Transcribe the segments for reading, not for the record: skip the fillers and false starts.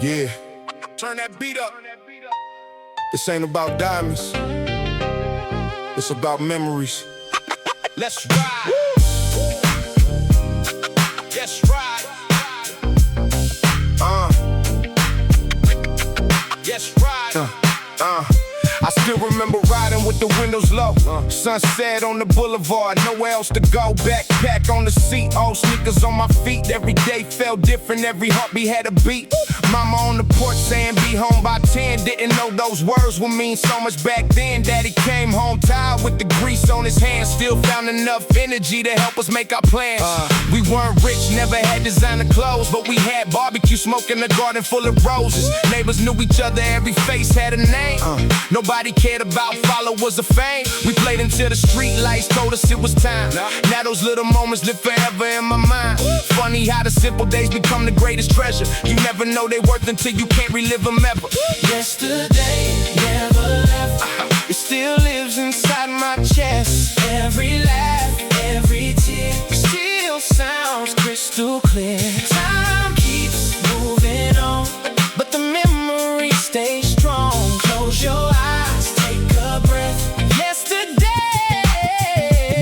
Yeah. Turn that beat up. This ain't about diamonds. It's about memories. Let's ride. Let's ride. Let's ride. I still remember riding with the windows low. Sunset on the boulevard, nowhere else to go. Backpack on the seat, old sneakers on my feet. Every day felt different, every heartbeat had a beat. Mama on the porch saying be home by 10. Didn't know those words would mean so much back then. Daddy came home tired with the grease on his hands. Still found enough energy to help us make our plans. We weren't rich, never had designer clothes, but we had barbecue smoke in a garden full of roses. Neighbors knew each other, every face had a name. Nobody cared about followers of fame. We played until the street lights told us it was time. Now those little moments live forever in my mind. Funny how the simple days become the greatest treasure. You never know their worth until you can't relive them ever. Yesterday never left. It still lives inside my chest. Every laugh, every tear still sounds crystal clear. Time keeps moving on, but the memories stay strong. Close your eyes, take a breath. Yesterday.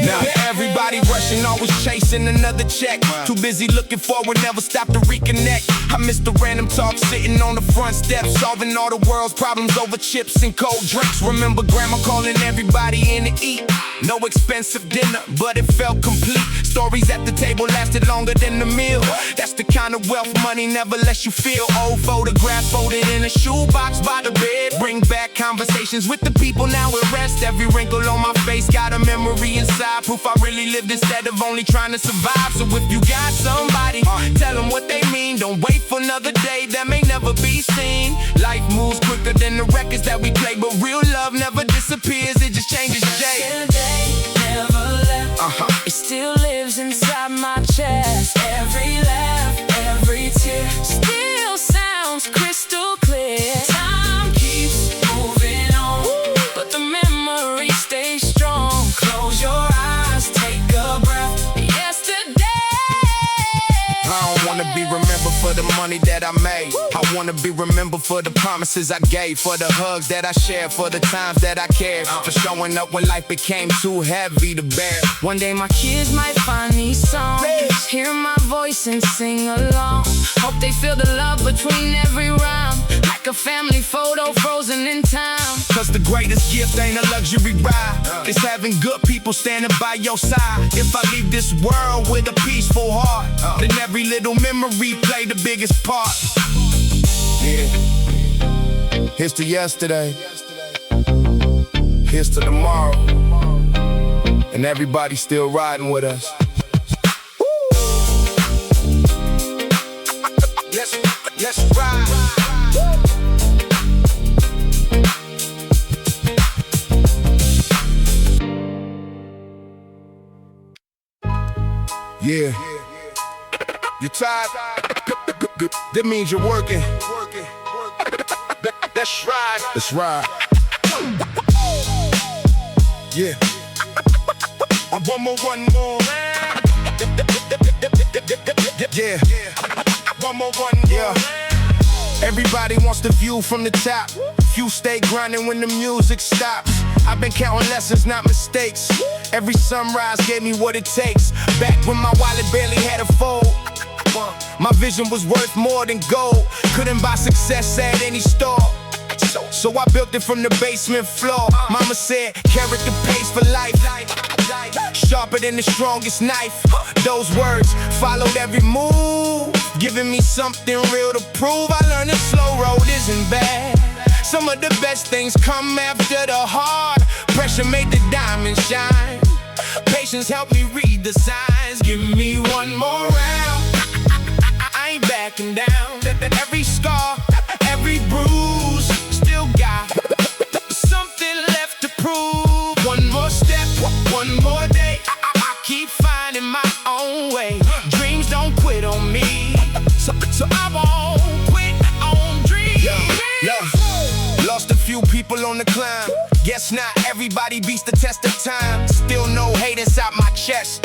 Now everybody rushing, always chasing another check. Too busy looking forward, never stop to reconnect. I miss the random talk, sitting on the front steps, solving all the world's problems over chips and cold drinks. Remember grandma calling everybody in to eat. No expensive dinner, but it felt complete. Stories at the table lasted longer than the meal. That's the kind of wealth money never lets you feel. Old photographs folded in a shoebox by the bed. Bring back conversations with the people now at rest. Every wrinkle on my face got a memory inside. Proof I really lived instead of only trying to survive. So if you got somebody, tell them what they mean. Don't wait for another day that may never be seen. Life moves quicker than the records that we play, but real love never disappears, it just changes shape. Yesterday never left. It still lives inside my chest. Every laugh, every tear still sounds crystal clear. Time keeps moving on, but the memories stay strong. Close your eyes, take a breath. Yesterday. I don't wanna be remembered for the money that I made. I wanna be remembered for the promises I gave, for the hugs that I shared, for the times that I cared, for showing up when life became too heavy to bear. One day my kids might find these songs, hear my voice and sing along. Hope they feel the love between every rhyme, like a family photo frozen in time. Cause the greatest gift ain't a luxury ride, it's having good people standing by your side. If I leave this world with a peaceful heart, then every little memory played the biggest part. Yeah. Here's to yesterday, here's to tomorrow, and everybody still riding with us. Let's ride. Yeah. You tired? That means you're working. Let's ride. Let's ride. Yeah. One more. Yeah. One. Yeah. Everybody wants the view from the top. Few stay grinding when the music stops. I've been counting lessons, not mistakes. Every sunrise gave me what it takes. Back when my wallet barely had a fold, my vision was worth more than gold. Couldn't buy success at any store, so I built it from the basement floor. Mama said, character pays for life, sharper than the strongest knife. Those words followed every move, giving me something real to prove. I learned the slow road isn't bad. Some of the best things come after the hard. Pressure made the diamond shine. Patience helped me read the signs. Give me one more round. I ain't backing down. Every scar, every bruise, still got something left to prove. One more step, one more day. I keep finding my own way. Dreams don't quit on me, so I won't quit on dreams. Lost a few people on the climb. Guess not everybody beats the test of time. Still no hate inside my chest.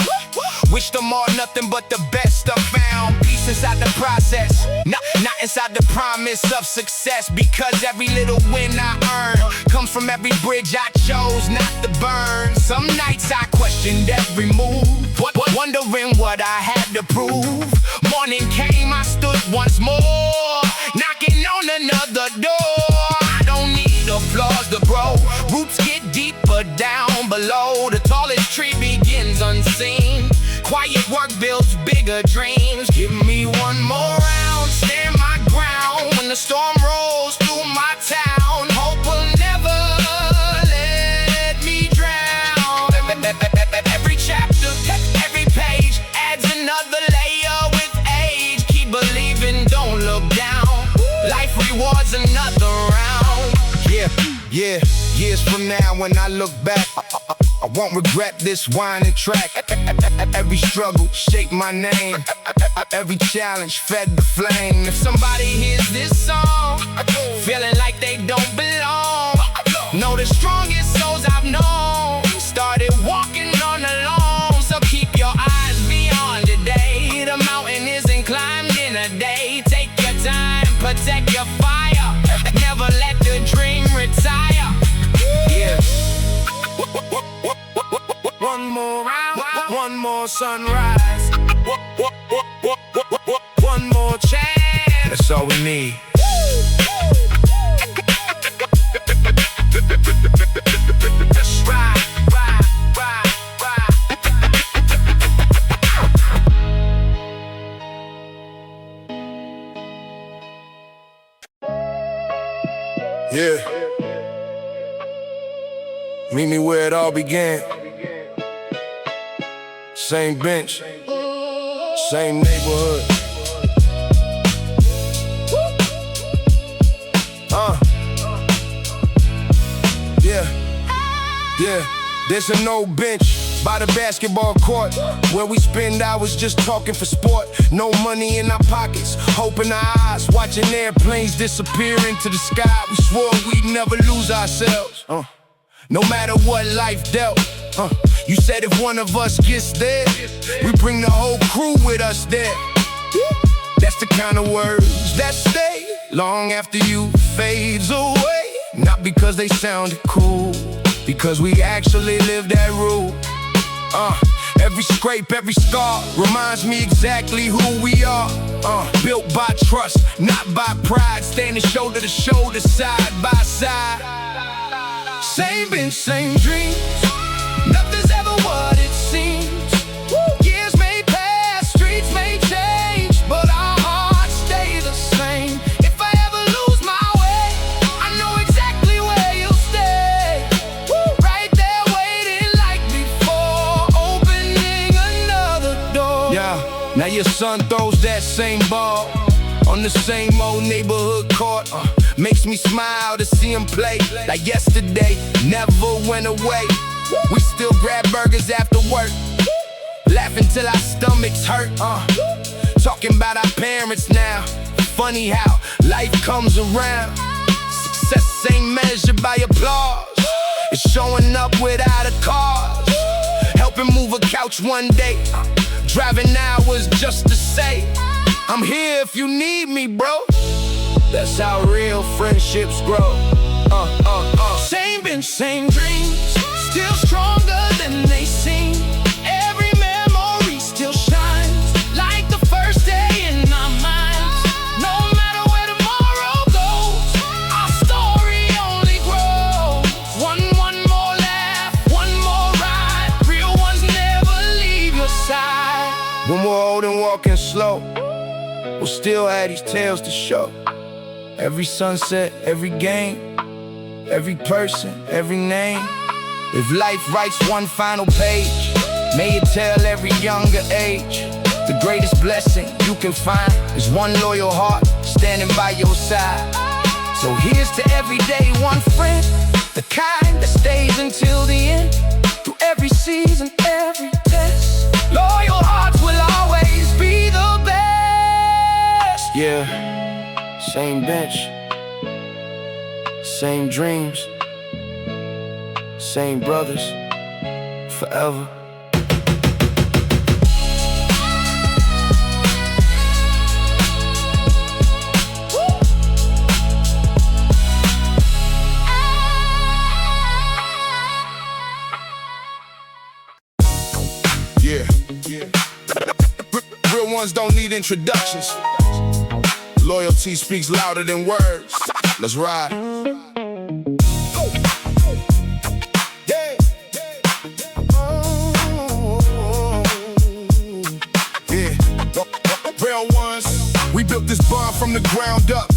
Wish them all nothing but the best I found. Peace happiness inside the process, not inside the promise of success. Because every little win I earn comes from every bridge I chose not to burn. Some nights I questioned every move, wondering what I had to prove. Morning came, I stood once more, knocking on another door. I don't need applause to grow. Roots get deeper down below. The tallest tree begins unseen. Quiet work builds bigger dreams. Give me one more round, stand my ground. When the storm rolls through my town, hope will never let me drown. Every chapter, every page adds another layer with age. Keep believing, don't look down. Life rewards another round. Yeah, years from now when I look back, I won't regret this winding track. Every struggle shaped my name. Every challenge fed the flame. If somebody hears this song, feeling like they don't belong, know the strongest souls I've known started walking on alone. So keep your eyes beyond today. The mountain isn't climbed in a day. Take your time, protect your fire. Never let the dream retire. Yeah. One more round, one more sunrise, one more chance. That's all we need. Let's ride, ride, ride, ride. Yeah. Meet me where it all began. Same bench, same neighborhood. Yeah, there's an old bench by the basketball court where we spend hours just talking for sport. No money in our pockets, hope in our eyes, watching airplanes disappear into the sky. We swore we'd never lose ourselves, no matter what life dealt. You said if one of us gets there, we bring the whole crew with us there. That's the kind of words that stay long after you fades away. Not because they sounded cool, because we actually live that rule. Every scrape, every scar reminds me exactly who we are. Built by trust, not by pride. Standing shoulder to shoulder, side by side. Same bench, same dreams. Nothing's ever what it seems. Years may pass, streets may change, but our hearts stay the same. If I ever lose my way, I know exactly where you'll stay. Right there waiting like before, opening another door. Yeah, now your son throws that same ball on the same old neighborhood court. Makes me smile to see him play like yesterday never went away. We still grab burgers after work, laughing till our stomachs hurt. Talking about our parents now. Funny how life comes around. Success ain't measured by applause. It's showing up without a cause. Helping move a couch one day, driving hours just to say I'm here if you need me, bro. That's how real friendships grow. Same bench, same dreams, still stronger than they seem. Every memory still shines like the first day in our minds. No matter where tomorrow goes, our story only grows. One more laugh, one more ride. Real ones never leave your side. When we're old and walking slow, we'll still have these tales to show. Every sunset, every game, every person, every name. If life writes one final page, may it tell every younger age. The greatest blessing you can find is one loyal heart standing by your side. So here's to every day one friend, the kind that stays until the end. Through every season, every test, loyal hearts will always be the best. Yeah. Same bench, same dreams, same brothers, forever. ones don't need introductions. Loyalty speaks louder than words. Let's ride. Real ones. We built this bond from the ground up.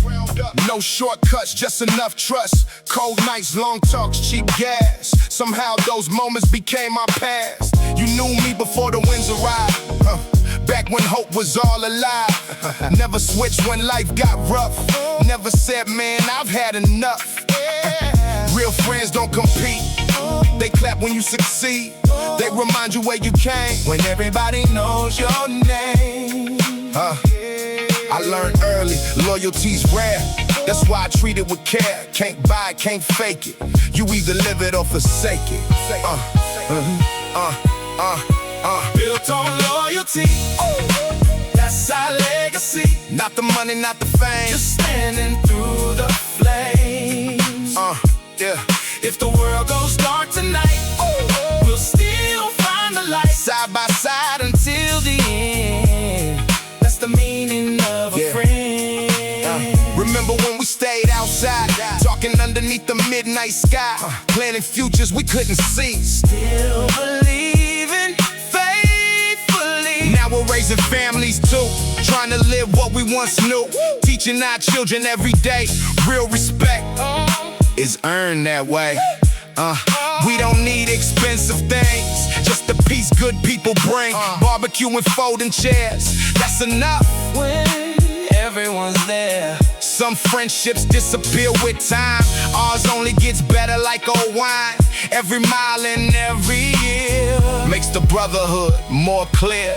No shortcuts, just enough trust. Cold nights, long talks, cheap gas. Somehow those moments became our past. You knew me before the winds arrived. Back when hope was all alive. Never switched when life got rough. Never said, man, I've had enough. Real friends don't compete. They clap when you succeed. They remind you where you came. When everybody knows your name. I learned early, loyalty's rare. That's why I treat it with care. Can't buy it, can't fake it. You either live it or forsake it. Built on loyalty, that's our legacy. Not the money, not the fame. Just standing through the flames. Yeah. If the world goes dark tonight, we'll still find the light. Side by side until the end. That's the meaning of a friend. Remember when we stayed outside, talking underneath the midnight sky, planning futures we couldn't see. Still believing faithfully. Now we're raising families too, trying to live what we once knew. Teaching our children every day, real respect is earned that way. We don't need expensive things, just the peace good people bring. Barbecue and folding chairs, that's enough when everyone's there. Some friendships disappear with time. Ours only gets better like old wine. Every mile and every year makes the brotherhood more clear.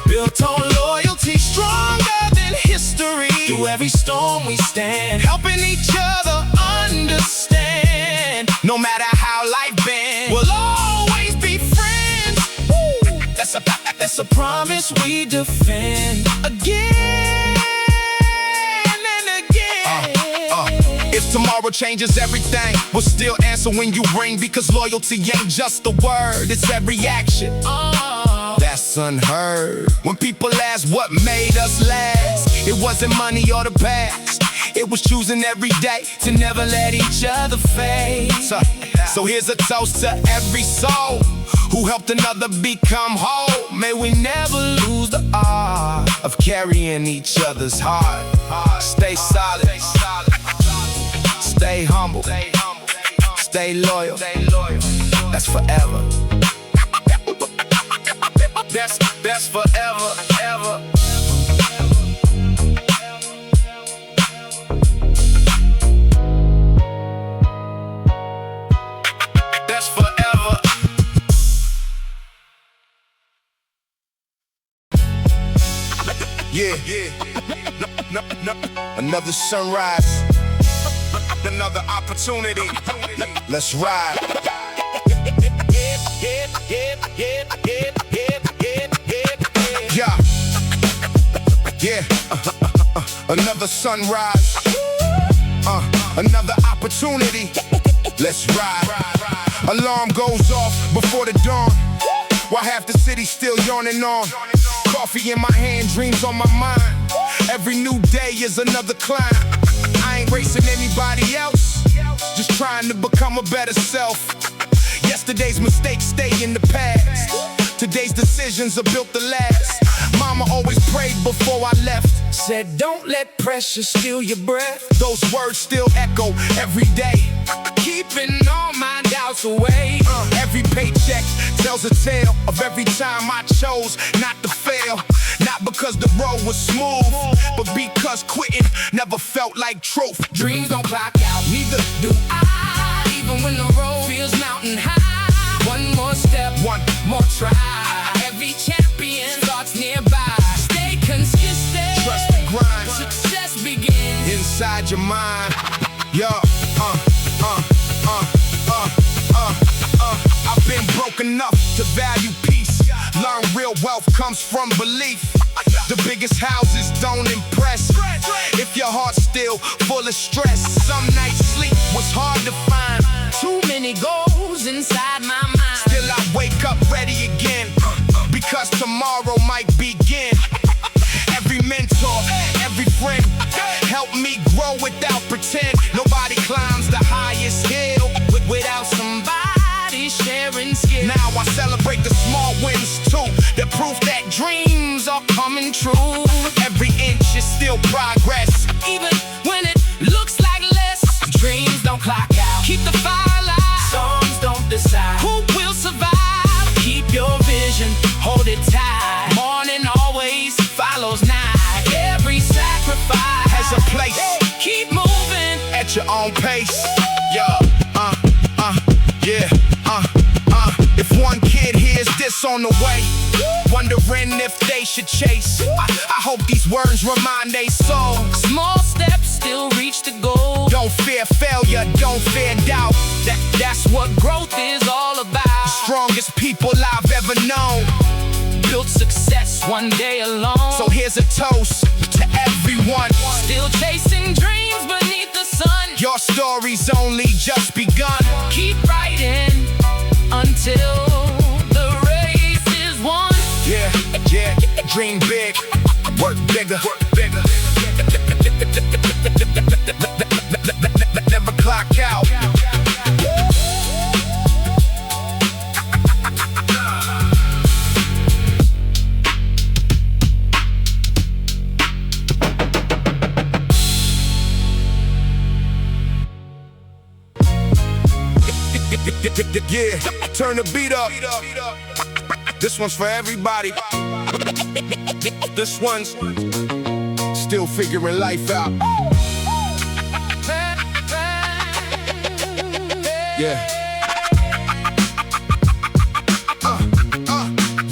Built on loyalty, stronger than history. Through every storm we stand, helping each other understand. No matter how life been, we'll always be friends. Woo! That's a promise we defend again and again. If tomorrow changes everything, we'll still answer when you ring. Because loyalty ain't just a word, it's every action. That's unheard. When people ask what made us last, it wasn't money or the past. It was choosing every day to never let each other fade. So here's a toast to every soul who helped another become whole. May we never lose the art of carrying each other's heart. Stay solid, stay humble, stay loyal. That's forever. That's forever, ever. That's forever. Yeah. Another sunrise, another opportunity. Let's ride. Yeah. Another sunrise, another opportunity. Let's ride. Alarm goes off before the dawn, while half the city still yawning on. Coffee in my hand, dreams on my mind. Every new day is another climb. I ain't racing anybody else, just trying to become a better self. Yesterday's mistakes stay in the past. Today's decisions are built to last. Mama always prayed before I left. Said don't let pressure steal your breath. Those words still echo every day, keeping all my doubts away. Every paycheck tells a tale of every time I chose not to fail. Not because the road was smooth, but because quitting never felt like truth. Dreams don't clock out, neither do I. Even when the road feels mountain high. One more step, one more try. Every champion starts nearby. Stay consistent, trust the grind. Success begins inside your mind. Yo, I've been broke enough to value peace. Learn real wealth comes from belief. The biggest houses don't impress if your heart's still full of stress. Some nights sleep was hard to find. Too many goals inside my mind. Still I wake up ready again, because tomorrow might begin. dreams are coming true. Every inch is still progress, Even when it looks like less, dreams don't clock out. Keep the fire alive. Songs don't decide who will survive. Keep your vision, hold it tight. Morning always follows night. Every sacrifice has a place. Keep moving at your own pace. Yeah, If one kid hears this on the way, wondering if they should chase, I hope these words remind they soul. Small steps still reach the goal. Don't fear failure, don't fear doubt. That's what growth is all about. Strongest people I've ever known Built success one day alone. So here's a toast to everyone Still chasing dreams beneath the sun. Your story's only just begun. Keep writing until the race is won. Yeah, dream big, work bigger, never clock out. Yeah, turn the beat up. This one's for everybody. This one's still figuring life out. Yeah.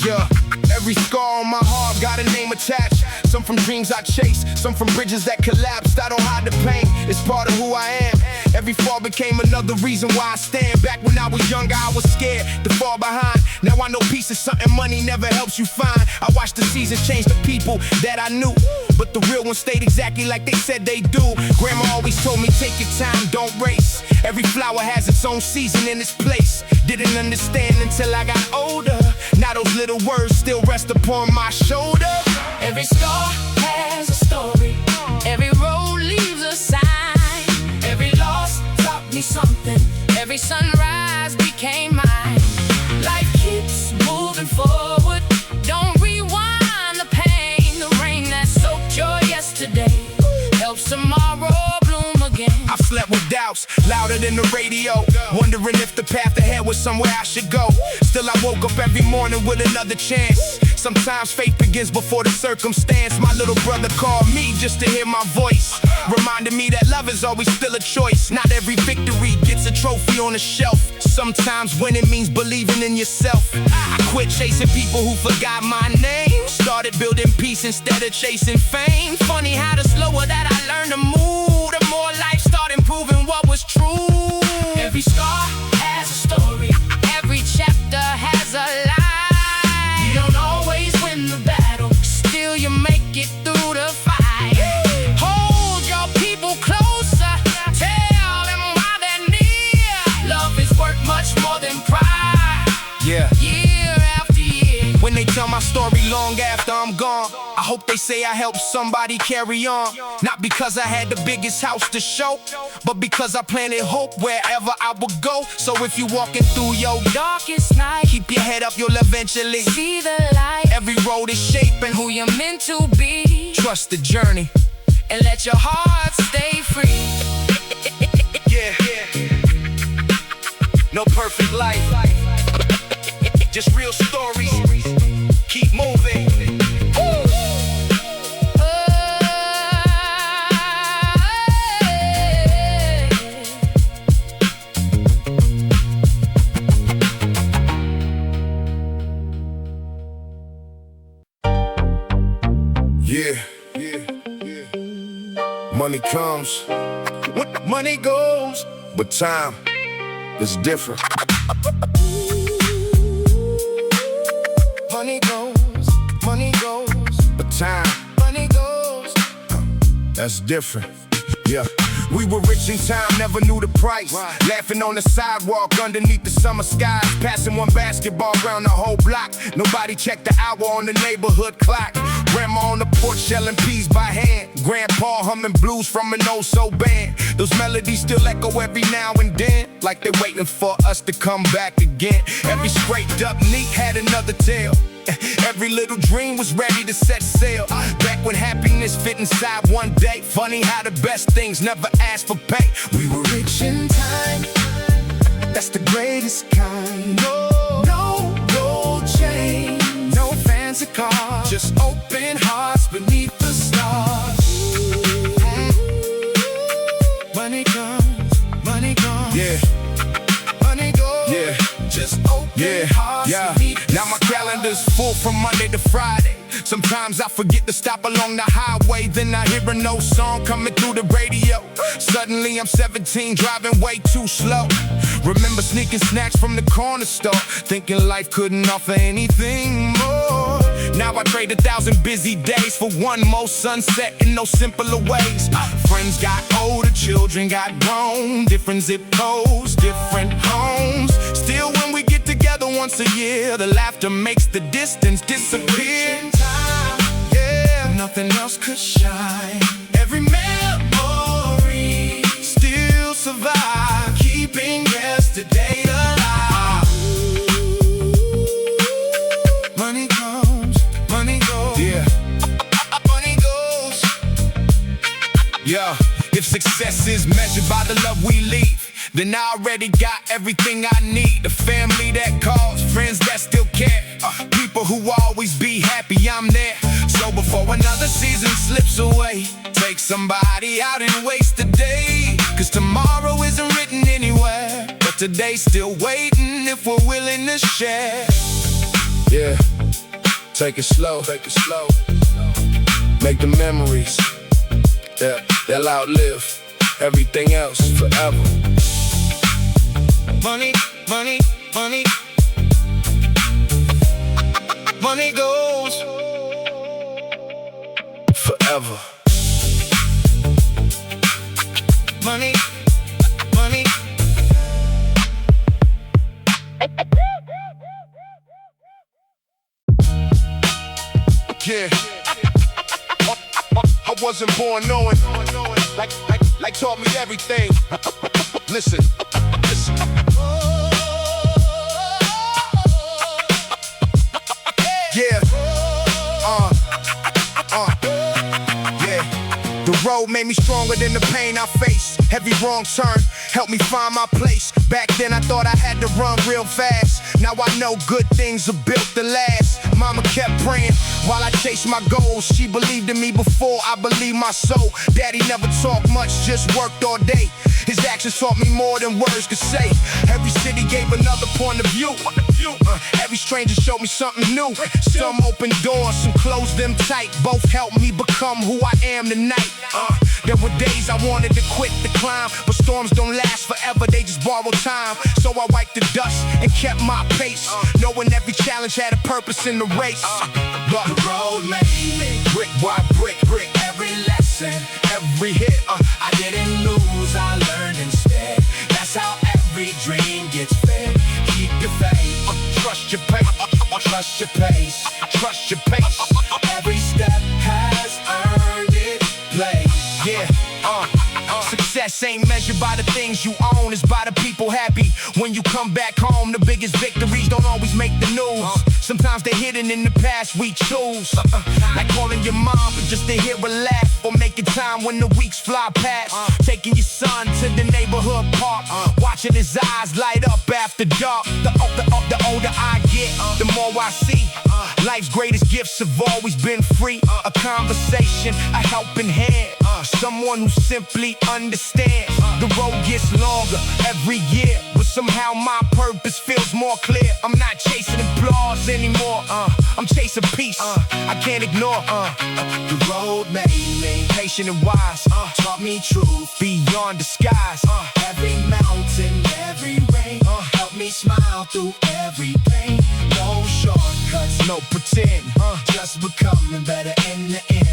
Yeah. Every scar on my heart got a name attached. Some from dreams I chased, some from bridges that collapsed. I don't hide the pain, it's part of who I am. Every fall became another reason why I stand. Back when I was younger, I was scared to fall behind. Now I know peace is something money never helps you find. I watched the seasons change the people that I knew, but the real ones stayed exactly like they said they do. Grandma always told me, take your time, don't race. Every flower has its own season and its place. Didn't understand until I got older. Now those little words still rest upon my shoulder. Every scar has a story. Every road leaves a sign. Every loss taught me something. Every sunrise became mine. Life keeps moving forward. Don't rewind the pain. The rain that soaked your yesterday helps tomorrow bloom again. I've slept with doubts louder than the radio, wondering if the path ahead was somewhere I should go. Still I woke up every morning with another chance. Sometimes faith begins before the circumstance. My little brother called me just to hear my voice, reminding me that love is always still a choice. Not every victory gets a trophy on a shelf. Sometimes winning means believing in yourself. I quit chasing people who forgot my name. Started building peace instead of chasing fame. Funny how the slower that I learned to move, the more life started proving what was true. Every scar has a story. Every chapter has a lie. You don't always win the battle, still you make it through the fight. Hold your people closer, tell them why they're near. Love is worth much more than pride. Yeah. Year after year. When they tell my story long after I'm gone, I hope they say I helped somebody carry on. Not because I had the biggest house to show, but because I planted hope wherever I would go. So if you walking through your Darkest night, keep your head up, you'll eventually see the light. Every road is shaping Who you're meant to be, trust the journey. and let your heart stay free. Yeah. No perfect life, just real stories. Keep moving. Yeah. Money comes, money goes, but time is different. Money goes, but time, money goes. That's different. Yeah. We were rich in time, never knew the price. Laughing on the sidewalk underneath the summer skies. Passing one basketball around the whole block. Nobody checked the hour on the neighborhood clock. Grandma on the porch shelling peas by hand. Grandpa humming blues from an oh-so band. Those melodies still echo every now and then, like they're waiting for us to come back again. Every scraped up knee had another tale. Every little dream was ready to set sail. Back when happiness fit inside one day. Funny how the best things never ask for pay. We were rich in time, that's the greatest kind. No gold chain, no fancy cars, just open hearts beneath the stars. Money comes, money goes. Yeah. Money goes. Yeah. Just open hearts. Yeah. Now my calendar's full from Monday to Friday. Sometimes I forget to stop along the highway. Then I hear an old song coming through the radio. Suddenly I'm 17, driving way too slow. Remember sneaking snacks from the corner store, thinking life couldn't offer anything more. Now I trade 1,000 busy days for one more sunset in no simpler ways. Friends got older, children got grown. Different zip codes, different homes. Still when we get together once a year, the laughter makes the distance disappear. Yeah, nothing else could shine. Every memory still survive, keeping yesterday alive. Money comes, money goes. Yeah, money goes. Yeah, if success is measured by the love we leave, then I already got everything I need. A family that calls, friends that still care, people who always be happy I'm there. So before another season slips away, take somebody out and waste a day. Cause tomorrow isn't written anywhere, but today's still waiting if we're willing to share. Yeah, take it slow, take it slow. Make the memories, yeah, they'll outlive everything else forever. Money, money, money. Money goes forever. Money, money. Yeah, I wasn't born knowing, like taught me everything. Listen, listen. Yeah, yeah. The road made me stronger than the pain I faced. Every wrong turn helped me find my place. Back then I thought I had to run real fast. Now I know good things are built to last. Mama kept praying while I chased my goals. She believed in me before I believed my soul. Daddy never talked much, just worked all day. His actions taught me more than words could say. Every city gave another point of view. Every stranger showed me something new. Some opened doors, some closed them tight. Both helped me become who I am tonight. There were days I wanted to quit the climb, but storms don't last forever, they just borrow time. So I wiped the dust and kept my pace, knowing every challenge had a purpose in the race. But the road made me brick by brick, brick. Every lesson, every hit, I didn't lose, I learned instead. That's how every dream gets fed. Keep your faith, trust your pace, trust your pace, trust your pace. Every step has earned its place. Yeah, success ain't measured by the things you own, it's by the people happy when you come back home. The biggest victories don't always make the news. Sometimes they're hidden in the past we choose. Like calling your mom just to hear a laugh, or making time when the weeks fly past. Taking your son to the neighborhood park, watching his eyes light up after dark. The older I get, the more I see. Life's greatest gifts have always been free. A conversation, a helping hand, someone who simply understands. The road gets longer every year, but somehow my purpose feels more clear. I'm not chasing applause anymore, I'm chasing peace, I can't ignore. The road made me patient and wise, taught me truth beyond disguise. Every mountain, every rain, helped me smile through every pain. No shortcuts, no pretend, just becoming better in the end.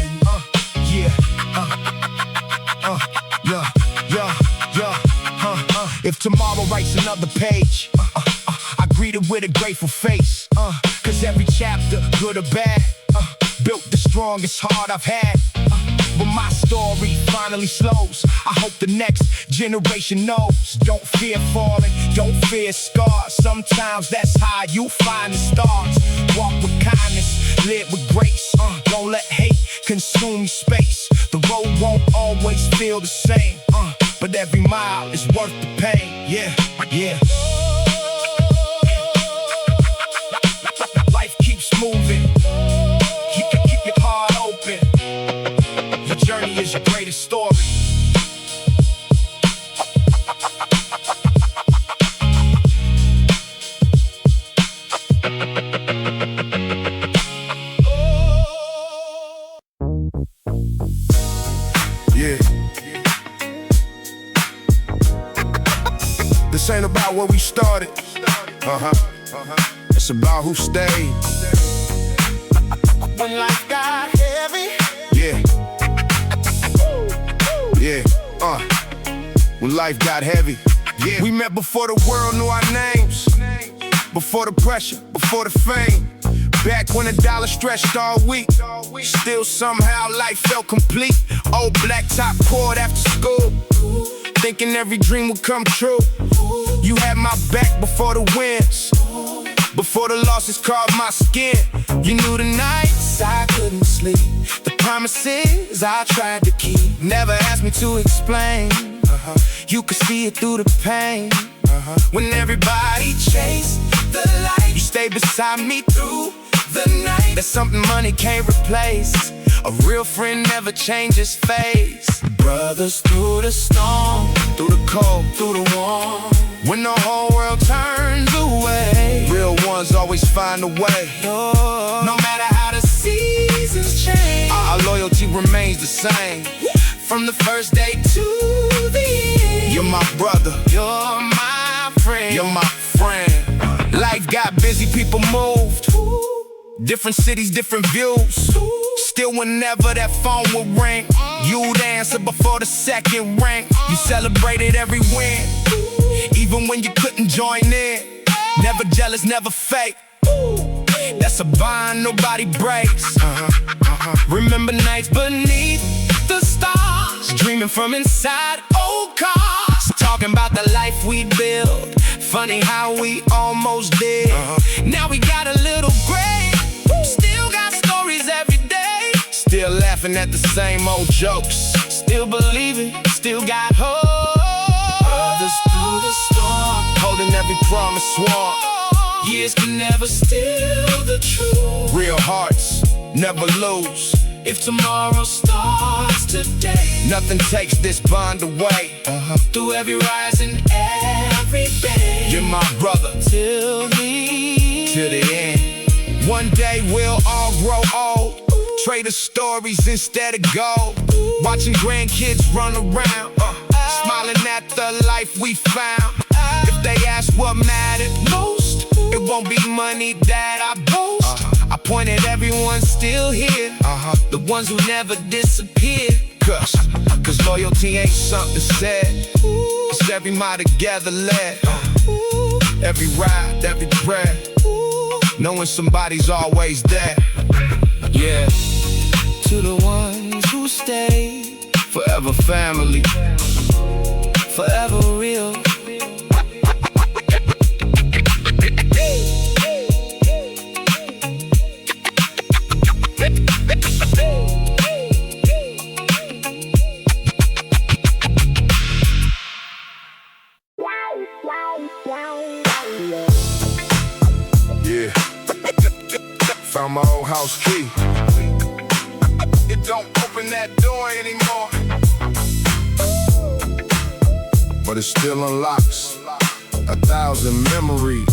If tomorrow writes another page, I greet it with a grateful face. Cause every chapter, good or bad, built the strongest heart I've had. But my story story finally slows. I hope the next generation knows. Don't fear falling, don't fear scars. Sometimes that's how you find the stars. Walk with kindness, live with grace. Don't let hate consume your space. The road won't always feel the same, but every mile is worth the pain. Yeah, yeah. Life keeps moving. Keep your heart open. Your journey is your greatest story. Yeah. This ain't about where we started. It's about who stayed. When life got heavy. Yeah. Yeah. When life got heavy. Yeah. We met before the world knew our names. Before the pressure, before the fame. Back when the dollar stretched all week. Still somehow life felt complete. Old black top cord after school. Thinking every dream would come true. You had my back before the wins. Before the losses carved my skin. You knew the nights I couldn't sleep. The promises I tried to keep. Never asked me to explain. You could see it through the pain. When everybody chased the light, you stayed beside me through the night. That's something money can't replace. A real friend never changes face. Brothers through the storm, through the cold, through the warm. When the whole world turns away, real ones always find a way. No matter how the seasons change, our loyalty remains the same. From the first day to the end. You're my brother, you're my friend, you're my friend. Life got busy, people moved. Different cities, different views. Still whenever that phone would ring, you'd answer before the second ring. You celebrated every win, even when you couldn't join in. Never jealous, never fake. That's a bond nobody breaks. Remember nights beneath the stars, dreaming from inside old cars. Talking about the life we built. Funny how we almost did. Now we got a little gray. Still got stories every day. Still laughing at the same old jokes. Still believing, still got hope. Brothers through the storm, holding every promise sworn. Years can never steal the truth. Real hearts never lose. If tomorrow starts today, nothing takes this bond away. Through every rise and every bend, you're my brother till the end. One day we'll all grow old, trade the stories instead of gold. Watching grandkids run around, smiling at the life we found. If they ask what mattered most, it won't be money that I boast. I point at everyone still here, the ones who never disappeared. Cause loyalty ain't something said. It's every mile together led. Every ride, every prayer, knowing somebody's always there. Yeah. To the ones who stay, forever family, forever real. Yeah. Found my old house key. It don't open that door anymore, but it still unlocks 1,000 memories.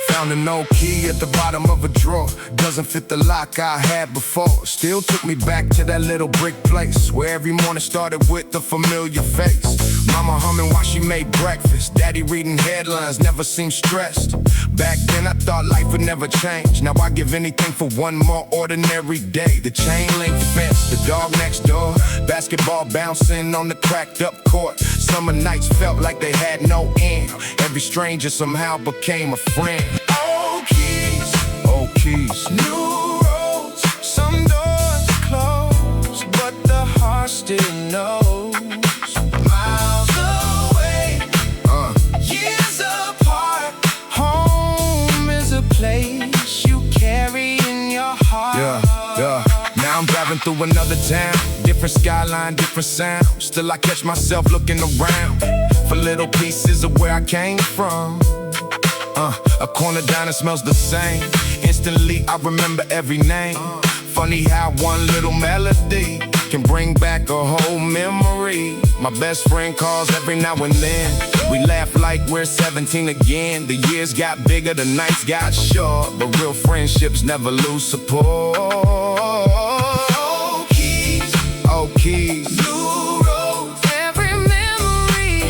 Found an old key at the bottom of a drawer. Doesn't fit the lock I had before. Still took me back to that little brick place where every morning started with a familiar face. Mama humming while she made breakfast. Daddy reading headlines, never seemed stressed. Back then I thought life would never change. Now I give anything for one more ordinary day. The chain link fence, the dog next door, basketball bouncing on the cracked up court. Summer nights felt like they had no end. Every stranger somehow became a friend. Old keys, new roads, Yeah. Now I'm driving through another town, different skyline, different sound. Still I catch myself looking around for little pieces of where I came from. A corner diner smells the same. Instantly I remember every name. Funny how one little melody can bring back a whole memory. My best friend calls every now and then. We laugh like we're 17 again. The years got bigger, the nights got short, but real friendships never lose support. Old keys, new roads, every memory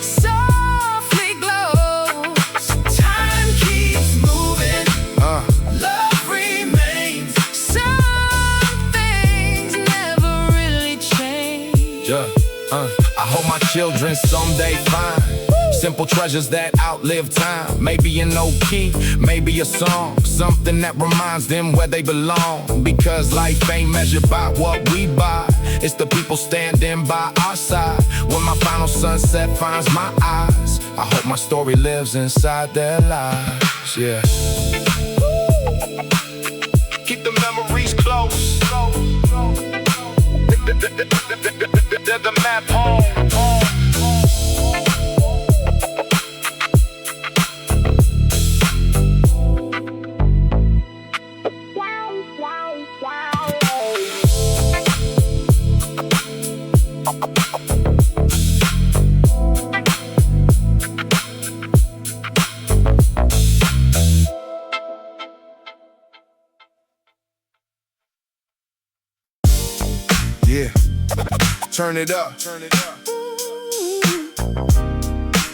softly glows. Time keeps moving, love remains. Some things never really change. I hope my children someday find simple treasures that outlive time. Maybe an old key, maybe a song, something that reminds them where they belong. Because life ain't measured by what we buy, it's the people standing by our side. When my final sunset finds my eyes, I hope my story lives inside their lives. Yeah. Keep the memories close. They're the map home. Yeah, turn it up.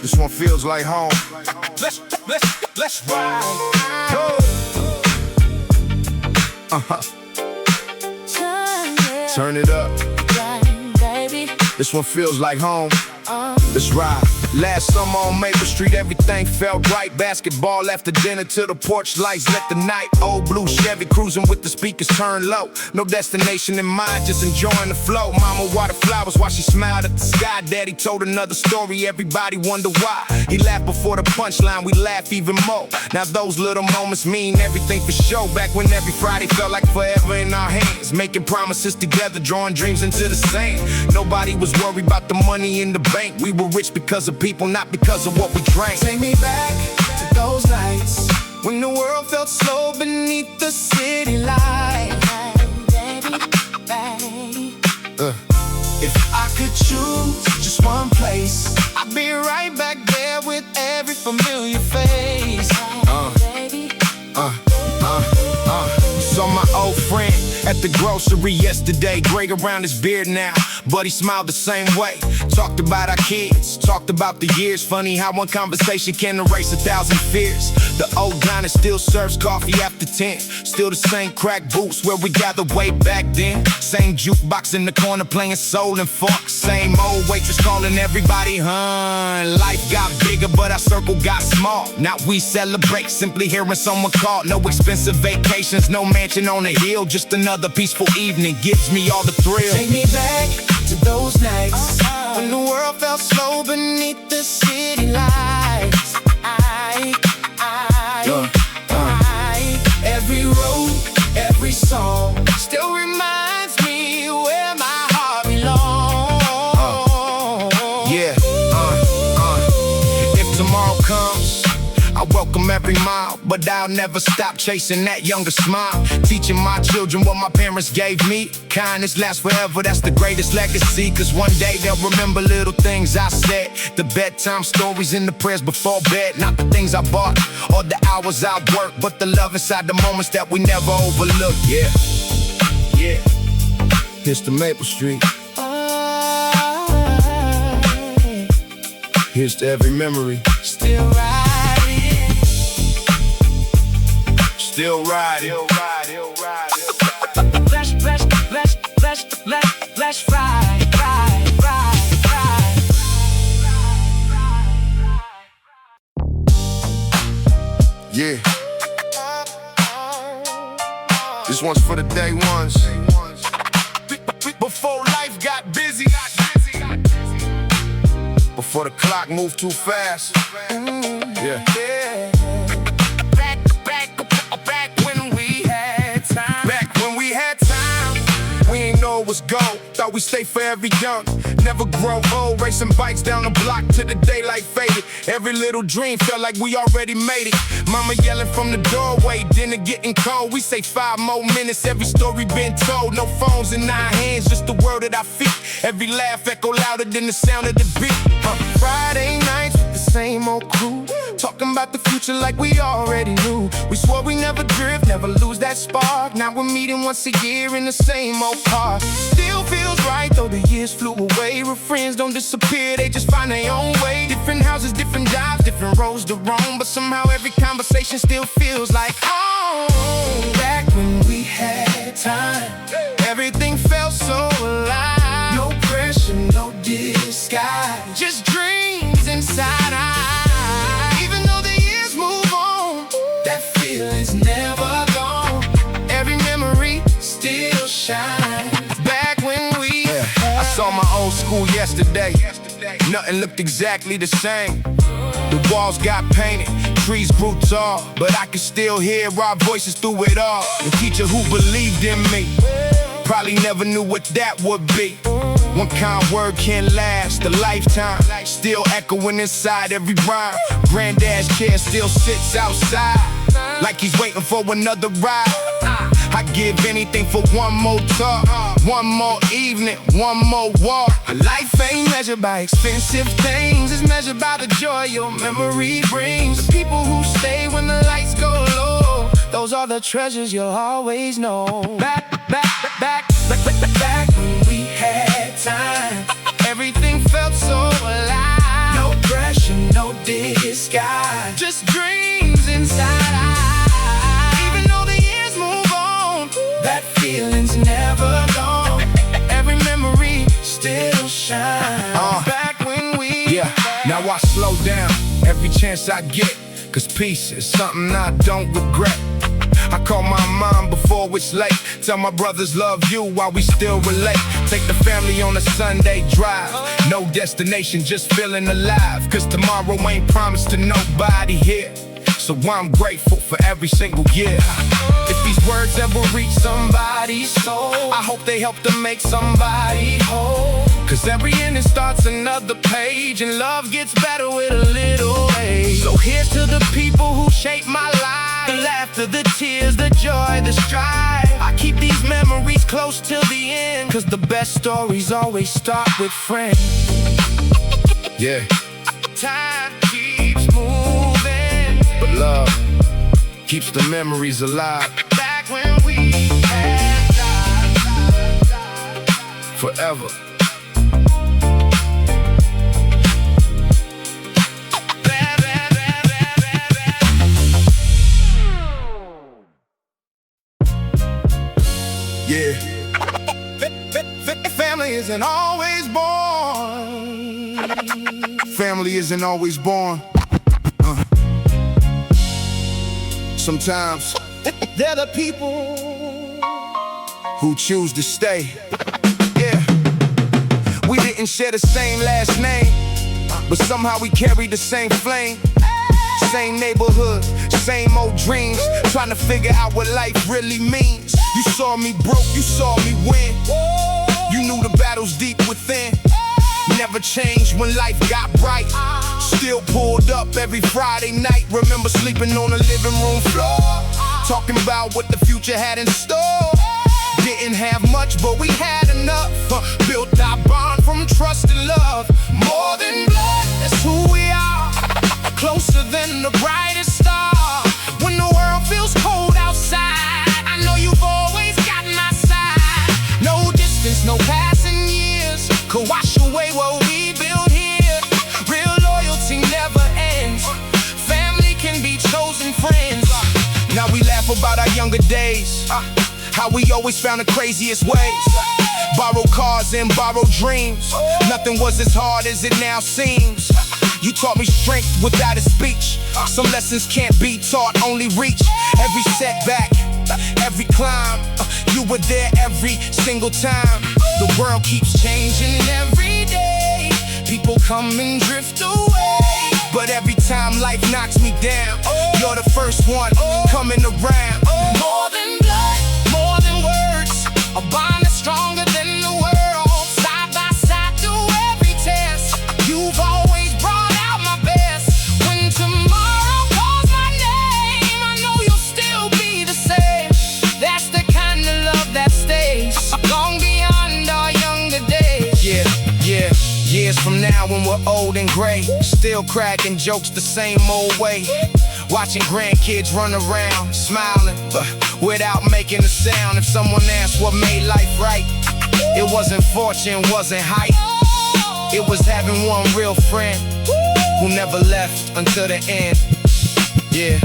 This one feels like home. Let's ride. Go. Turn it up. This one feels like home. Let's ride. Last summer on Maple Street, everything felt right. Basketball after dinner to the porch lights lit the night. Old blue Chevy cruising with the speakers turned low. No destination in mind, just enjoying the flow. Mama watered flowers while she smiled at the sky. Daddy told another story, everybody wonder why. He laughed before the punchline, we laugh even more. Now those little moments mean everything for sure. Back when every Friday felt like forever in our hands, making promises together, drawing dreams into the sand. Nobody was worried about the money in the bank. We were rich because of people, not because of what we drank. Take me back to those nights when the world felt slow beneath the city light. If I could choose just one place, I'd be right back there with every familiar face. Saw my old friend at the grocery yesterday, gray around his beard now, but he smiled the same way. Talked about our kids, talked about the years. Funny how one conversation can erase 1,000 fears. The old diner still serves coffee after 10. Still the same crack booths where we gathered way back then. Same jukebox in the corner playing soul and funk. Same old waitress calling everybody hun. Life got bigger but our circle got small. Now we celebrate simply hearing someone call. No expensive vacations, no mansion on a hill, just another peaceful evening gives me all the thrill. Take me back to those nights when the world felt slow beneath the city lights. Every road, every song still reminds me where my heart belongs. If tomorrow comes, I welcome every mile, but I'll never stop chasing that younger smile. Teaching my children what my parents gave me. Kindness lasts forever, that's the greatest legacy. Cause one day they'll remember little things I said. The bedtime stories and the prayers before bed. Not the things I bought or the hours I worked, but the love inside the moments that we never overlook. Yeah. Here's to Maple Street. Here's to every memory. Still riding. Still riding. Let's ride. Yeah. This one's for the day ones. Before life got busy. Before the clock moved too fast. Yeah. Back when we had to was gold. Thought we stay forever young, never grow old. Racing bikes down the block till the daylight faded. Every little dream felt like we already made it. Mama yelling from the doorway, dinner getting cold. We say 5 more minutes, every story been told. No phones in our hands, just the world at our feet. Every laugh echo louder than the sound of the beat. Friday nights with the same old crew, talking about the future like we already knew. We swore we never drift, never lose that spark. Now we're meeting once a year in the same old park. Still feels right though the years flew away. Real friends don't disappear, they just find their own way. Different houses, different jobs, different roads to roam, but somehow every conversation still feels like home. Back when we had time, everything felt so alive. No pressure, no disguise, just dreams inside eyes. Even though the years move on, that feeling's never gone. Every memory still shines. Back when we I saw my old school yesterday. Nothing looked exactly the same. The walls got painted, trees grew tall, but I could still hear our voices through it all. The teacher who believed in me probably never knew what that would be. One kind word can last a lifetime, still echoing inside every rhyme. Granddad's chair still sits outside, like he's waiting for another ride. I'd give anything for one more talk, one more evening, one more walk. Life ain't measured by expensive things, it's measured by the joy your memory brings. The people who stay when the lights go low, those are the treasures you'll always know. Back when we had time, everything felt so alive. No pressure, no disguise, just dreams inside eyes. Even though the years move on, that feeling's never gone. Every memory still shines. Back when we now I slow down every chance I get, cause peace is something I don't regret. I call my mom before it's late, tell my brothers love you while we still relate. Take the family on a Sunday drive, no destination, just feeling alive. Cause tomorrow ain't promised to nobody here, so I'm grateful for every single year. If these words ever reach somebody's soul, I hope they help to make somebody whole. Cause every ending starts another page, and love gets better with a little age. So here's to the people who shaped my life, the laughter, the tears, the joy, the strife. I keep these memories close till the end, cause the best stories always start with friends. Yeah. Time keeps moving, but love keeps the memories alive. Back when we had time, forever. Yeah. Family isn't always born. Family isn't always born. Sometimes they're the people who choose to stay. Yeah. We didn't share the same last name, but somehow we carry the same flame. Same neighborhood, same old dreams, trying to figure out what life really means. You saw me broke, you saw me win. You knew the battles deep within. Never changed when life got bright. Still pulled up every Friday night. Remember sleeping on the living room floor, talking about what the future had in store. Didn't have much, but we had enough. Built our bond from trust and love. More than blood, that's who we are. Closer than the brightest star. When the world feels cold outside, I know you've always got my side. No distance, no passing years could wash away what we built here. Real loyalty never ends. Family can be chosen friends. Now we laugh about our younger days, how we always found the craziest ways. Borrowed cars and borrowed dreams. Nothing was as hard as it now seems. You taught me strength without a speech. Some lessons can't be taught, only reach. Every setback, every climb, you were there every single time. The world keeps changing every day. People come and drift away, but every time life knocks me down, you're the first one coming around. More than blood, more than words, a bond that's stronger than when we're old and gray, still cracking jokes the same old way. Watching grandkids run around, smiling, but without making a sound. If someone asked what made life right, it wasn't fortune, wasn't height. It was having one real friend who never left until the end. Yeah.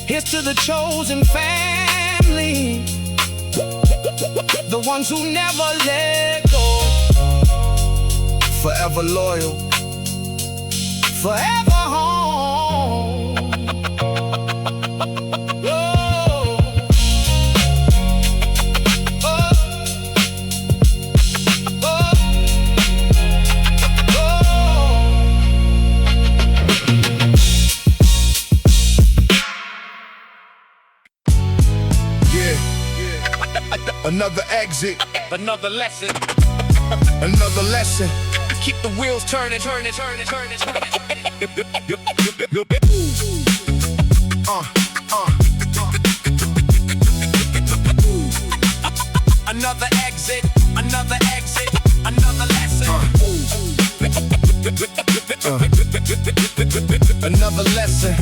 Here's to the chosen family, the ones who never let go. Forever loyal, forever home. Whoa. Oh. Oh. Another exit, Another lesson, another lesson. keep the wheels turning, turning, turning, turning, turning. Another exit, another exit, another lesson. Another lesson.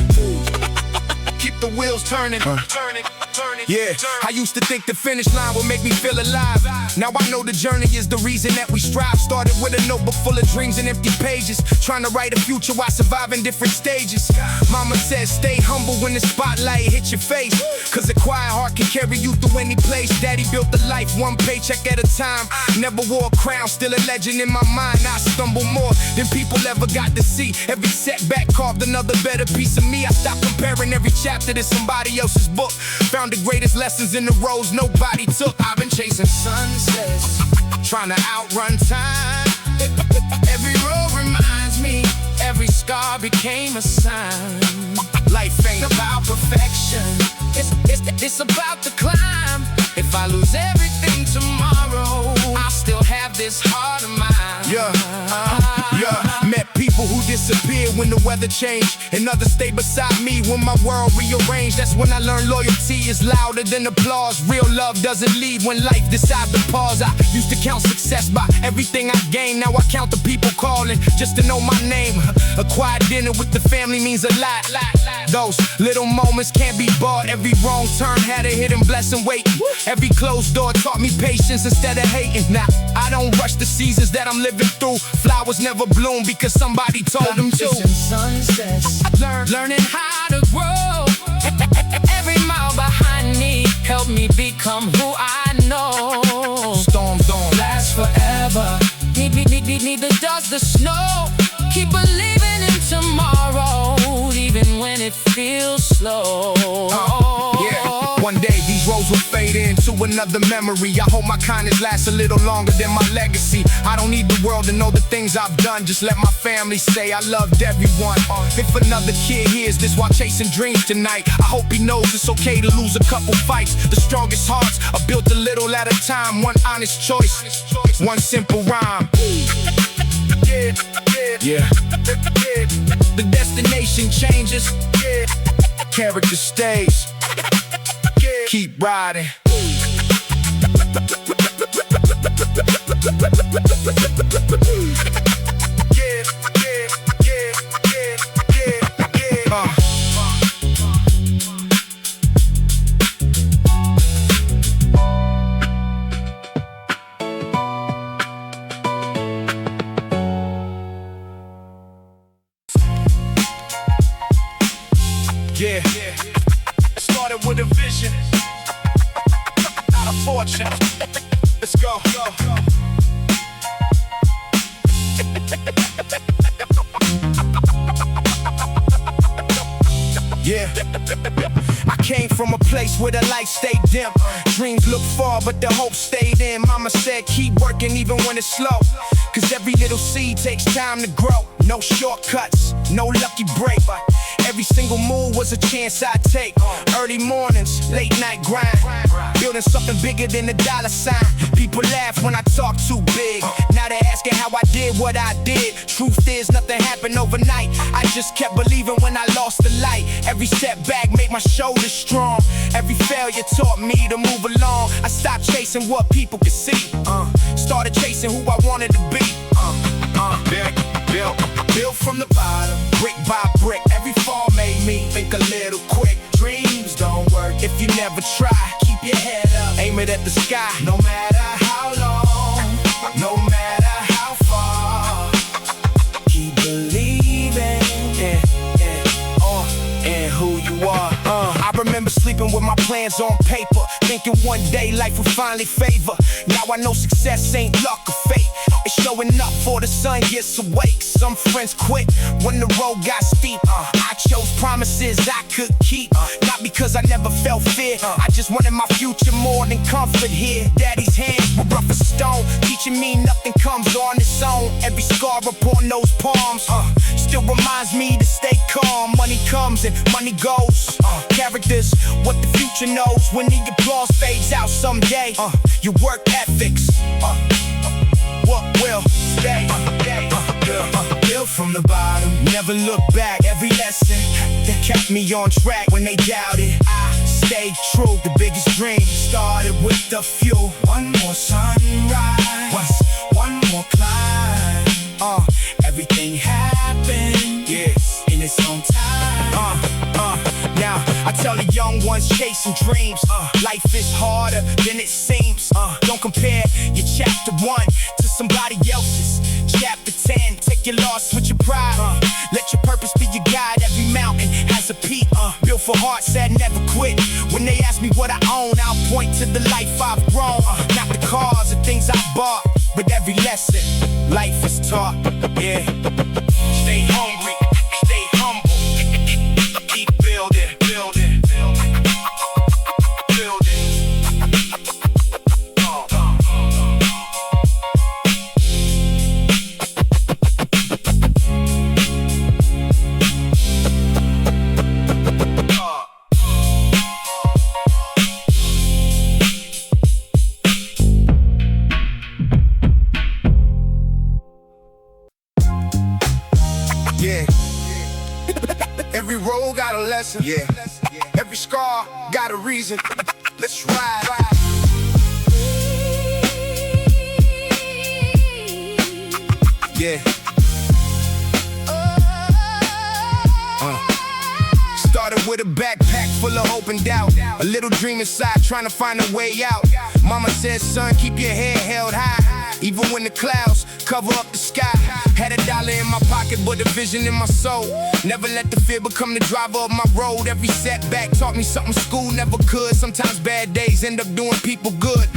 Keep the wheels turning, turning, turning. Yeah, I used to think the finish line would make me feel alive. Now I know the journey is the reason that we strive. Started with a notebook full of dreams and empty pages, trying to write a future while surviving different stages. Mama said stay humble when the spotlight hits your face, cause a quiet heart can carry you through any place. Daddy built a life one paycheck at a time. Never wore a crown, still a legend in my mind. I stumble more than people ever got to see. Every setback carved another better piece of me. I stopped comparing every chapter to somebody else's book. Found the greatest lessons in the roads nobody took. I've been chasing sunsets, trying to outrun time. Every road reminds me, every scar became a sign. Life ain't about perfection, it's about the climb. If I lose everything tomorrow, I'll still have this heart of mine. Met people who disappeared when the weather changed, and others stay beside me when my world rearranged. That's when I learned loyalty is louder than applause. Real love doesn't leave when life decides to pause. I used to count success by everything I gained. Now I count the people calling just to know my name. A quiet dinner with the family means a lot. Those little moments can't be bought. Every wrong turn had a hidden blessing waiting. Every closed door taught me patience instead of hating. Now I don't rush the seasons that I'm living through. Flowers never bloom because somebody told them to. Sunsets, Learning how to grow. every mile behind me helped me become who I know. Storms don't Last forever. Need the dust, the snow. Keep believing in tomorrow, even when it feels slow. Yeah, one day these roads will fade into another memory. I hope my kindness lasts a little longer than my legacy. I don't need the world to know the things I've done. Just let my family say I loved everyone. If another kid hears this while chasing dreams tonight, I hope he knows it's okay to lose a couple fights. The strongest hearts are built a little at a time. One honest choice, one simple rhyme. Yeah. The destination changes, character stays. Keep riding. Yeah, started with a vision, not a fortune. Let's go. Yeah, I came from a place where the light stayed dim. Dreams looked far, but the hope stayed in. Mama said keep working even when it's slow, cause every little seed takes time to grow. No shortcuts, no lucky break. Every single move was a chance I take. Early mornings, late night grind, building something bigger than a dollar sign. People laugh when I talk too big. Now they're asking how I did what I did. Truth is, nothing happened overnight. I just kept believing when I lost the light. Every setback made my shoulders strong. Every failure taught me to move along. I stopped chasing what people could see. Started chasing who I wanted to be. Built from the bottom, brick by brick. Every fall made me think a little quick. Dreams don't work if you never try. Keep your head up, aim it at the sky. No matter how long, no matter how far, keep believing, in who you are. I remember sleeping with my plans on paper, thinking one day life would finally favor. Now I know success ain't luck or fate. It's showing up before the sun gets awake. Some friends quit when the road got steep. I chose promises I could keep, not because I never felt fear. I just wanted my future more than comfort here. Daddy's hands were rough as stone, teaching me nothing comes on its own. Every scar upon those palms still reminds me to stay calm. Money comes and money goes. Characters, what the future knows. When the applause fades out someday, your work ethics, what will stay? Built from the bottom, never look back. Every lesson that kept me on track when they doubted, I stayed true. The biggest dream started with the fuel. One more sunrise, one more climb. Everything happened, yes, in its own time. Now I tell the young ones chasing dreams, life is harder than it seems. Don't compare your chapter 1 to somebody else's chapter 10. Take your loss with your pride. Let your purpose be your guide. Every mountain has a peak. Built for hearts that never quit. When they ask me what I own, I'll point to the life I've grown. Not the cars or things I bought, but every lesson life is taught. Yeah. Stay hungry, stay humble. Keep building, building, building, building. Yeah. Every road got a lesson. Yeah. Every scar got a reason. Let's ride. Yeah. Started with a backpack full of hope and doubt. A little dream inside trying to find a way out. Mama said, son, keep your head held high, even when the clouds cover up the sky. Had $1 in my pocket, but a vision in my soul. Never let the fear become the driver of my road. Every setback taught me something school never could. Sometimes bad days end up doing people good.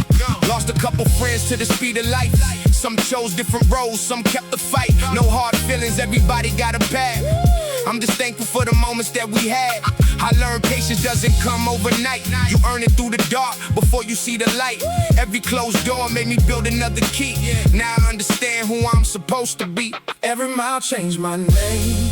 Lost a couple friends to the speed of life. Some chose different roads, some kept the fight. No hard feelings, everybody got a path. I'm just thankful for the moments that we had. I learned patience doesn't come overnight. You earn it through the dark before you see the light. Every closed door made me build another key. Now I understand who I'm supposed to be. Every mile changed my name,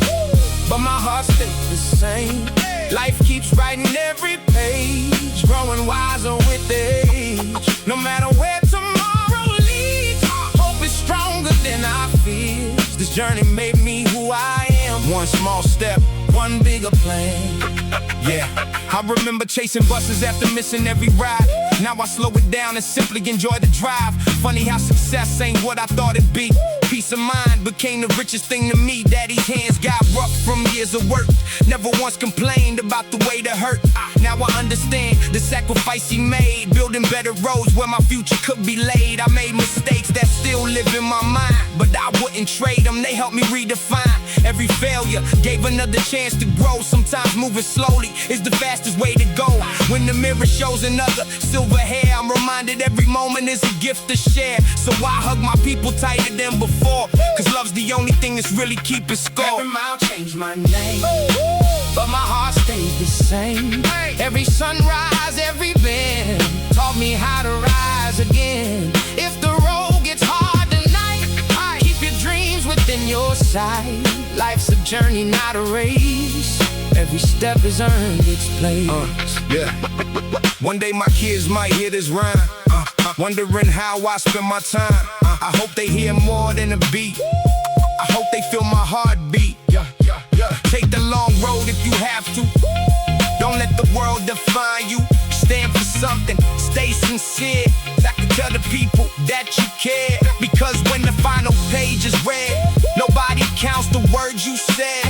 but my heart stayed the same. Life keeps writing every page, growing wiser with age. No matter where tomorrow leads, hope is stronger than our fears. This journey made me who I am. One small step, one bigger plan. Yeah, I remember chasing buses after missing every ride. Now I slow it down and simply enjoy the drive. Funny how success ain't what I thought it'd be. Peace of mind became the richest thing to me. Daddy's hands got rough from years of work. Never once complained about the way that hurt. Now I understand the sacrifice he made, building better roads where my future could be laid. I made mistakes that still live in my mind, but I wouldn't trade them. They helped me redefine. Every failure gave another chance to grow. Sometimes moving slowly is the fastest way to go. When the mirror shows another silver hair, I'm reminded every moment is a gift to share. So I hug my people tighter than before, cause love's the only thing that's really keeping score. Every mile changed my name, but my heart stayed the same. Every sunrise, every bend taught me how to rise again. If the road gets hard tonight, keep your dreams within on your side. Life's a journey, not a race. Every step is earned its place. Yeah. One day my kids might hear this rhyme, wondering how I spend my time. I hope they hear more than a beat. I hope they feel my heartbeat. Take the long road if you have to. Don't let the world define you. Stand for something, stay sincere. I can tell the people that you care. Because when the final page is read, nobody counts the words you said.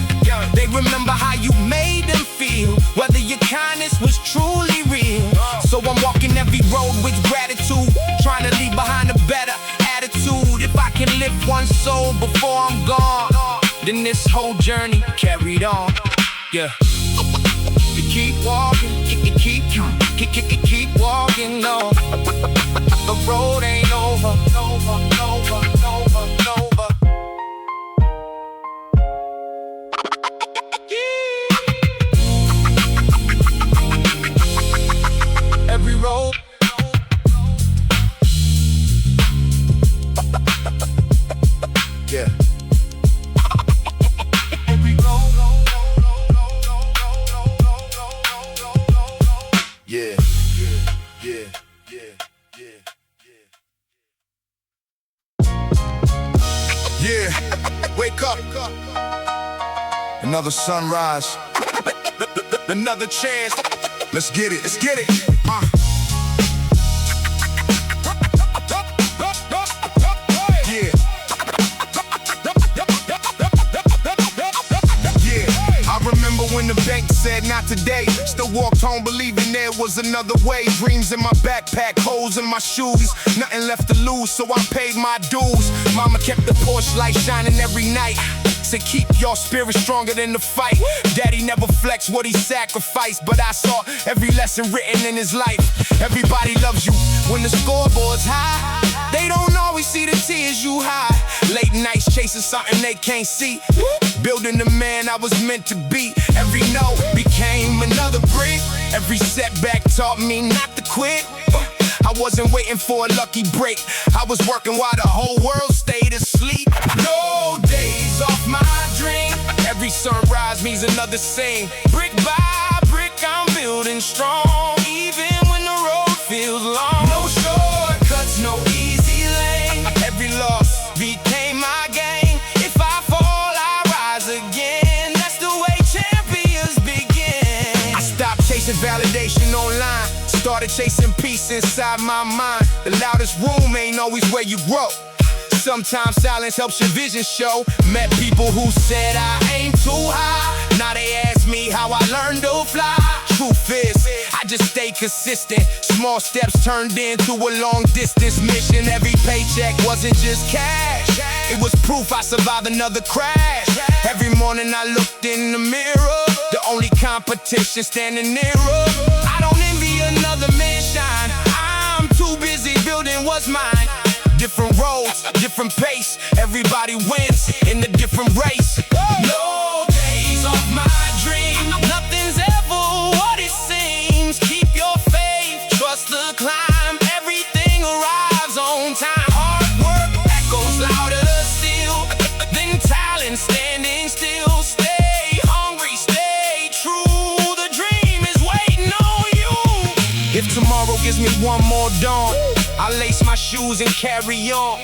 They remember how you made them feel, whether your kindness was truly real. So I'm walking every road with gratitude, trying to leave behind a better attitude. If I can lift one soul before I'm gone, then this whole journey carried on. Yeah. You keep walking, keep walking, no. The road ain't over, over. Every road. Yeah. Yeah, wake up. Another sunrise. Another chance. Let's get it, let's get it. When the bank said not today, still walked home believing there was another way. Dreams in my backpack, holes in my shoes, nothing left to lose, so I paid my dues. Mama kept the porch light shining every night, said keep your spirit stronger than the fight. Daddy never flexed what he sacrificed, but I saw every lesson written in his life. Everybody loves you when the scoreboard's high. They don't always see the tears you hide. Late nights chasing something they can't see, building the man I was meant to be. Every no became another brick. Every setback taught me not to quit. I wasn't waiting for a lucky break. I was working while the whole world stayed asleep. No days off my dream. Every sunrise means another scene. Brick by brick I'm building strong, even when the road feels long. No shortcuts, no easy lane. Every loss became my gain. If I fall, I rise again. That's the way champions begin. I stopped chasing validation online, started chasing peace inside my mind. The loudest room ain't always where you grow. Sometimes silence helps your vision show. Met people who said I aim too high. Now they ask me how I learned to fly. Truth is, I just stay consistent. Small steps turned into a long distance mission. Every paycheck wasn't just cash, it was proof I survived another crash. Every morning I looked in the mirror, the only competition standing nearer. I don't envy another man's shine. I'm too busy building what's mine. Different roads, different pace. Everybody wins in a different race. No days off my dream. Nothing's ever what it seems. Keep your faith, trust the climb. Everything arrives on time. Hard work echoes louder still than talent standing still. Stay hungry, stay true. The dream is waiting on you. If tomorrow gives me one more dawn, I lace my shoes and carry on.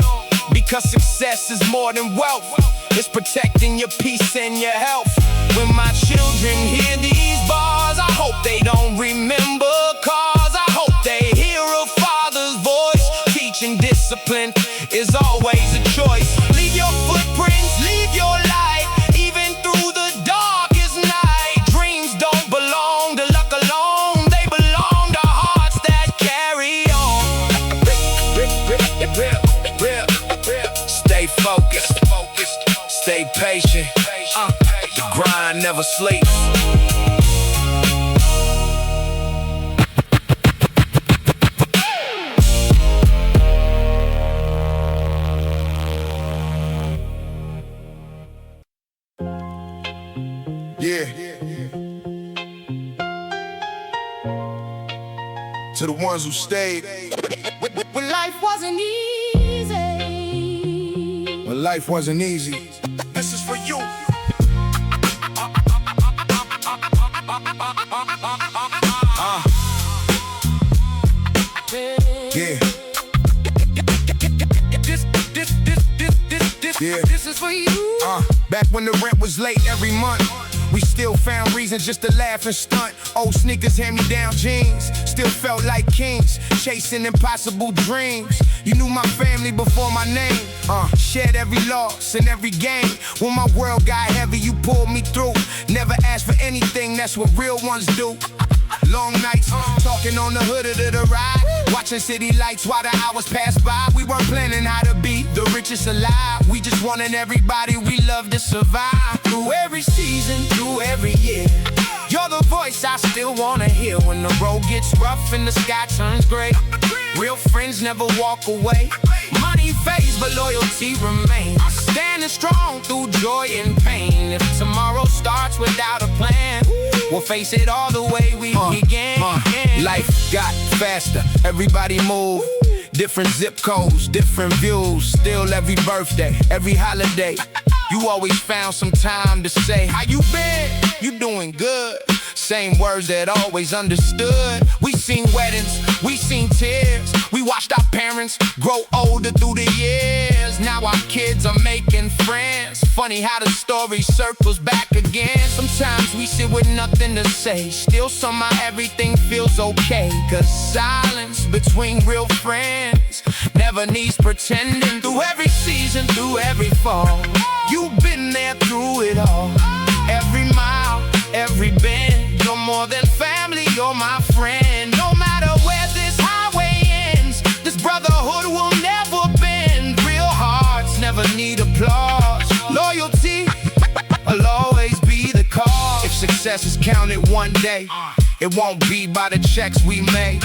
Because success is more than wealth, it's protecting your peace and your health. When my children hear these bars, I hope they don't remember cars. I hope they hear a father's voice. Teaching discipline is always a choice. Leave your footprints, leave your light, even through the darkest night. Dreams don't belong to luck alone, they belong to hearts that carry on. Stay focused, stay patient. The grind never sleeps. Yeah. To the ones who stayed. When life wasn't easy. When life wasn't easy. Yeah. This is for you. Back when the rent was late every month, we still found reasons just to laugh and stunt. Old sneakers, hand-me-down jeans, still felt like kings, chasing impossible dreams. You knew my family before my name. Shared every loss and every game. When my world got heavy, you pulled me through. Never asked for anything, that's what real ones do. Long nights, talking on the hood of the ride, watching city lights while the hours pass by. We weren't planning how to be the richest alive. We just wanted everybody we love to survive. Through every season, through every year, you're the voice I still wanna hear. When the road gets rough and the sky turns gray, real friends never walk away. Money fades, but loyalty remains. Standing strong through joy and pain. If tomorrow starts without a plan, we'll face it all the way we began. Life got faster, everybody moved. Different zip codes, different views. Still every birthday, every holiday, you always found some time to say, how you been? You doing good. Same words that always understood. We seen weddings, we seen tears. We watched our parents grow older through the years. Now our kids are making friends. Funny how the story circles back again. Sometimes we sit with nothing to say, still somehow everything feels okay. Cause silence between real friends never needs pretending. Through every season, through every fall, you've been there through it all. Every mile, every bend, you're more than family, you're my friend. No matter where this highway ends, this brotherhood will never bend. Real hearts never need applause. Loyalty will always be the cause. If success is counted one day, it won't be by the checks we make.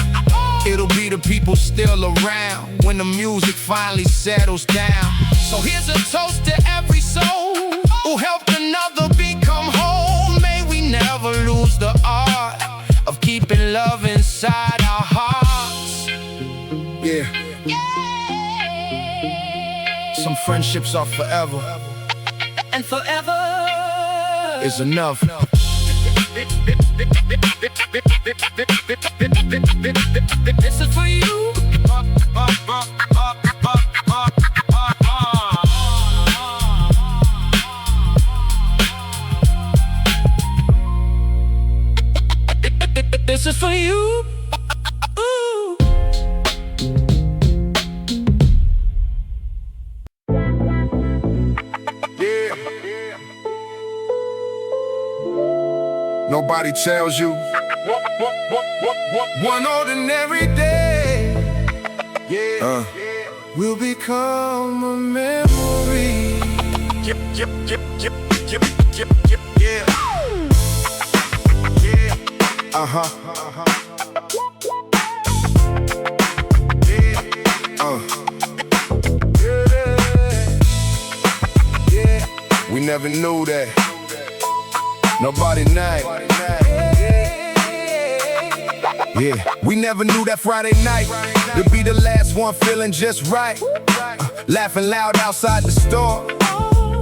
It'll be the people still around when the music finally settles down. So here's a toast to every soul who helped another become whole. May we never lose the art of keeping love inside our hearts. Yeah. Some friendships are forever, And forever is enough. This is for you. This is for you. Ooh. Yeah. Nobody tells you. One ordinary day, will become a memory. Yeah. We never knew that. Nobody night. Yeah, we never knew that Friday night to be the last one feeling just right. Laughing loud outside the store,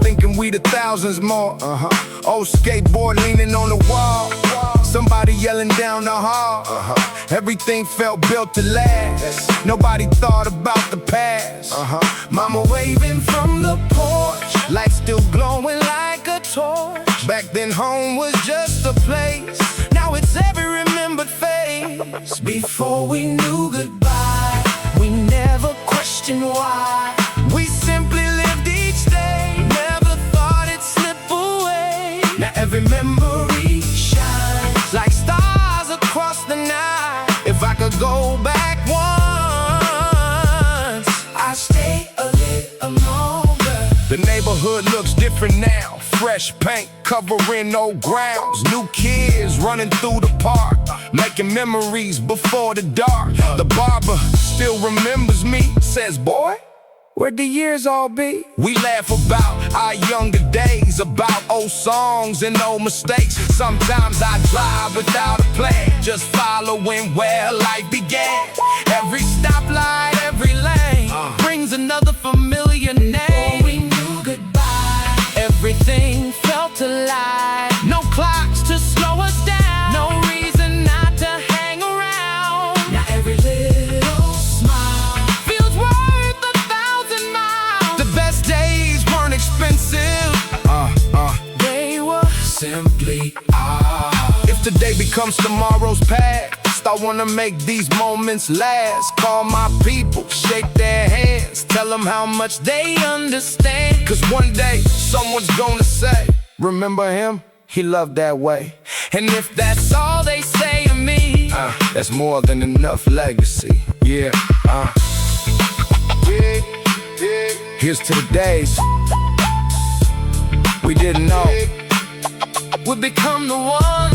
thinking we the thousands more. Old skateboard leaning on the wall, somebody yelling down the hall. Everything felt built to last. Nobody thought about the past. Mama waving from the porch, lights still glowing like a torch. Back then home was just a place, now it's every remembered face. Before we knew goodbye, we never questioned why. We simply lived each day, never thought it'd slip away. Now every memory shines like stars across the night. If I could go back once, I'd stay a little longer. The neighborhood looks different now. Fresh paint covering old grounds. New kids running through the park, making memories before the dark. The barber still remembers me, says, boy, where'd the years all be? We laugh about our younger days, about old songs and old mistakes. Sometimes I drive without a plan, just following where life began. Every stoplight, every lane brings another familiar name. Before we knew goodbye, everything felt alive. No clocks to slow us down, no reason not to hang around. Now every little smile feels worth 1,000 miles. The best days weren't Today becomes tomorrow's past. I wanna make these moments last. Call my people, shake their hands, tell them how much they understand. Cause one day, someone's gonna say, remember him? He loved that way. And if that's all they say to me, that's more than enough legacy. Yeah, here's to the days we didn't know would become the one